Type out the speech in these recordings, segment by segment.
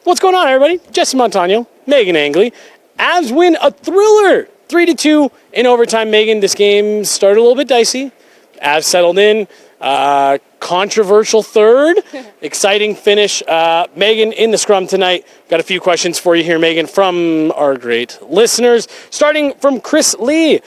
What's going on, everybody? Jesse Montaño, Meghan Angley. Avs win a thriller, 3-2 in overtime. Meghan, this game started a little bit dicey. Avs settled in. Controversial third. Exciting finish. Meghan in the scrum tonight. Got a few questions for you here, Meghan, from our great listeners. Starting from Chris Lee.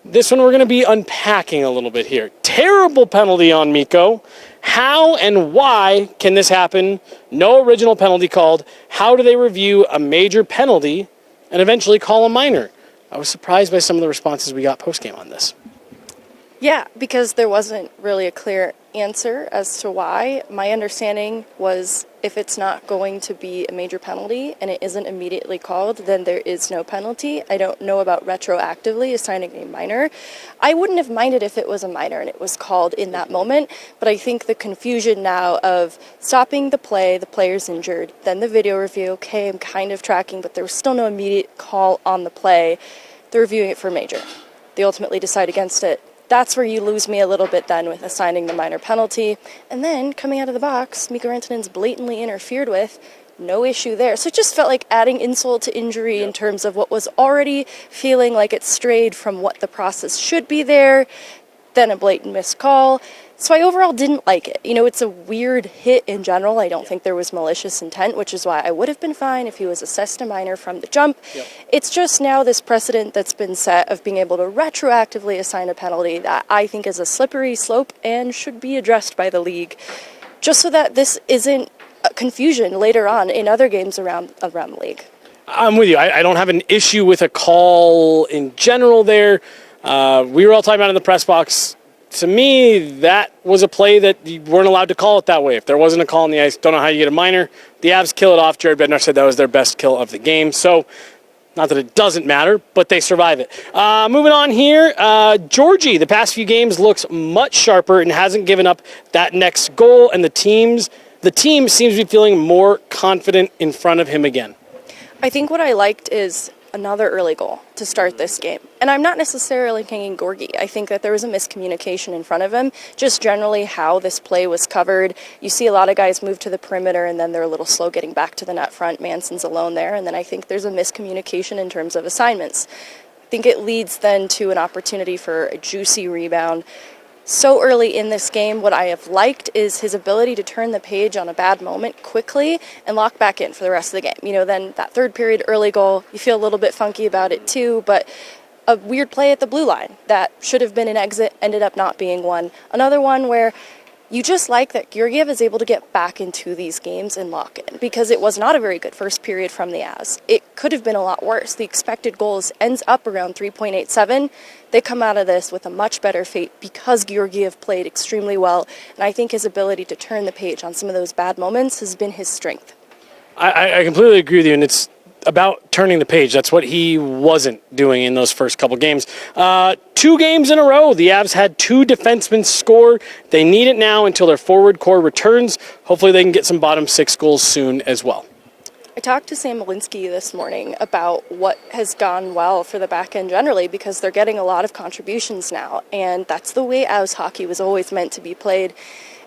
This one we're going to be unpacking a little bit here. Terrible penalty on Mikko. How and why can this happen? No original penalty called. How do they review a major penalty and eventually call a minor? I was surprised by some of the responses we got post-game on this. Yeah, because there wasn't really a clear answer as to why. My understanding was if it's not going to be a major penalty and it isn't immediately called, then there is no penalty. I don't know about retroactively assigning a minor. I wouldn't have minded if it was a minor and it was called in that moment, but I think the confusion now of stopping the play, the player's injured, then the video review, okay, I'm kind of tracking, but there was still no immediate call on the play. They're reviewing it for major. They ultimately decide against it. That's where you lose me a little bit then with assigning the minor penalty. And then coming out of the box, Mikko Rantanen's blatantly interfered with. No issue there. So it just felt like adding insult to injury in terms of what was already feeling like it strayed from what the process should be there. Then a blatant missed call. So I overall didn't like it. You know, it's a weird hit in general. I don't think there was malicious intent, which is why I would have been fine if he was assessed a minor from the jump. Yep. It's just now this precedent that's been set of being able to retroactively assign a penalty that I think is a slippery slope and should be addressed by the league, just so that this isn't a confusion later on in other games around the league. I'm with you. I don't have an issue with a call in general there. We were all talking about it in the press box. To me, that was a play that you weren't allowed to call it that way. If there wasn't a call on the ice, don't know how you get a minor. The Avs kill it off. Girard Bednar said that was their best kill of the game. So, not that it doesn't matter, but they survive it. Moving on here, Georgie, the past few games looks much sharper and hasn't given up that next goal, and the team seems to be feeling more confident in front of him again. I think what I liked is another early goal to start this game. And I'm not necessarily hanging Gorgie. I think that there was a miscommunication in front of him, just generally how this play was covered. You see a lot of guys move to the perimeter and then they're a little slow getting back to the net front. Manson's alone there. And then I think there's a miscommunication in terms of assignments. I think it leads then to an opportunity for a juicy rebound. So early in this game, what I have liked is his ability to turn the page on a bad moment quickly and lock back in for the rest of the game. You know, then that third period early goal, you feel a little bit funky about it too, but a weird play at the blue line that should have been an exit, ended up not being one. Another one where you just like that Georgiev is able to get back into these games and lock in, because it was not a very good first period from the Avs. It could have been a lot worse. The expected goals ends up around 3.87. They come out of this with a much better fate because Georgiev played extremely well, and I think his ability to turn the page on some of those bad moments has been his strength. I completely agree with you, and it's about turning the page. That's what he wasn't doing in those first couple games. 2 games in a row, the Avs had 2 defensemen score. They need it now until their forward core returns. Hopefully they can get some bottom 6 goals soon as well. I talked to Sam Malinsky this morning about what has gone well for the back end generally, because they're getting a lot of contributions now, and that's the way Avs hockey was always meant to be played.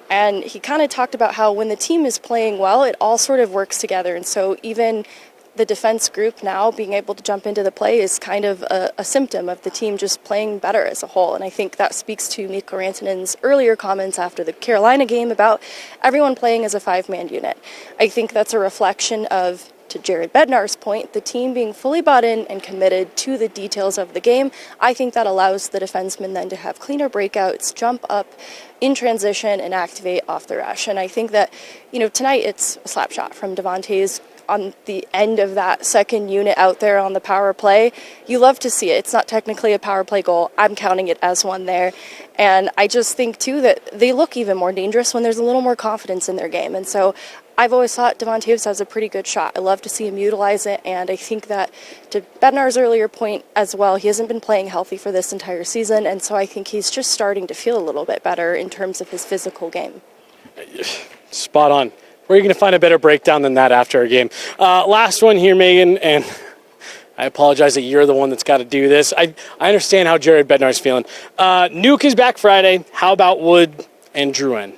And he kind of talked about how when the team is playing well, it all sort of works together, and so even the defense group now being able to jump into the play is kind of a symptom of the team just playing better as a whole. And I think that speaks to Mikko Rantanen's earlier comments after the Carolina game about everyone playing as a 5-man unit. I think that's a reflection of, to Girard Bednar's point, the team being fully bought in and committed to the details of the game. I think that allows the defensemen then to have cleaner breakouts, jump up in transition, and activate off the rush. And I think that, you know, tonight it's a slap shot from Devontae's on the end of that second unit out there on the power play. You love to see it. It's not technically a power play goal. I'm counting it as one there. And I just think, too, that they look even more dangerous when there's a little more confidence in their game. And so I've always thought Devontae's has a pretty good shot. I love to see him utilize it. And I think that, to Bednar's earlier point as well, he hasn't been playing healthy for this entire season. And so I think he's just starting to feel a little bit better in terms of his physical game. Spot on. Where are you going to find a better breakdown than that after a game? Last one here, Meghan, and I apologize that you're the one that's got to do this. I understand how Girard Bednar's feeling. Nuke is back Friday. How about Wood and Drouin?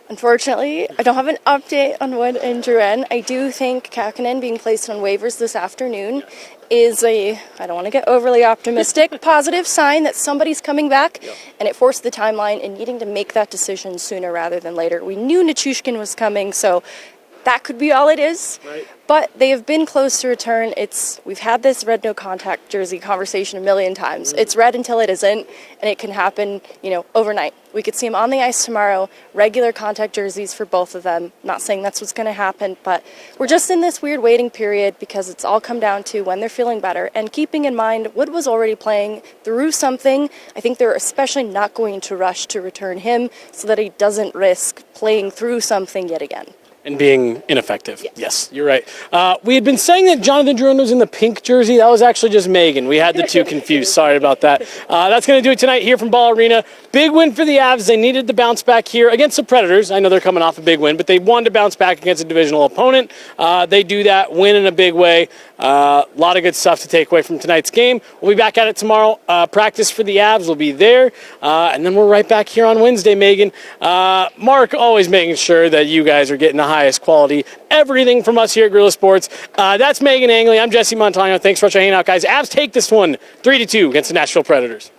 Unfortunately, I don't have an update on Wood and Girard. I do think Kakkonen being placed on waivers this afternoon is I don't want to get overly optimistic, positive sign that somebody's coming back, and it forced the timeline in needing to make that decision sooner rather than later. We knew Nichushkin was coming, so that could be all it is. Right. But they have been close to return. We've had this red no contact jersey conversation a million times. It's red until it isn't, and it can happen, overnight. We could see them on the ice tomorrow, regular contact jerseys for both of them. Not saying that's what's going to happen, but we're just in this weird waiting period because it's all come down to when they're feeling better. And keeping in mind, Wood was already playing through something. I think they're especially not going to rush to return him so that he doesn't risk playing through something yet again. And being ineffective. Yes, you're right. We had been saying that Jonathan Drouin was in the pink jersey. That was actually just Meghan. We had the two confused. Sorry about that. That's going to do it tonight here from Ball Arena. Big win for the Avs. They needed to bounce back here against the Predators. I know they're coming off a big win, but they wanted to bounce back against a divisional opponent. They do that, win in a big way. A lot of good stuff to take away from tonight's game. We'll be back at it tomorrow. Practice for the Avs will be there. And then we're right back here on Wednesday, Meghan. Mark always making sure that you guys are getting the highest quality everything from us here at Guerilla Sports. That's Meghan Angley. I'm Jesse Montaño. Thanks for hanging out, guys. Avs take this one 3-2 against the Nashville Predators.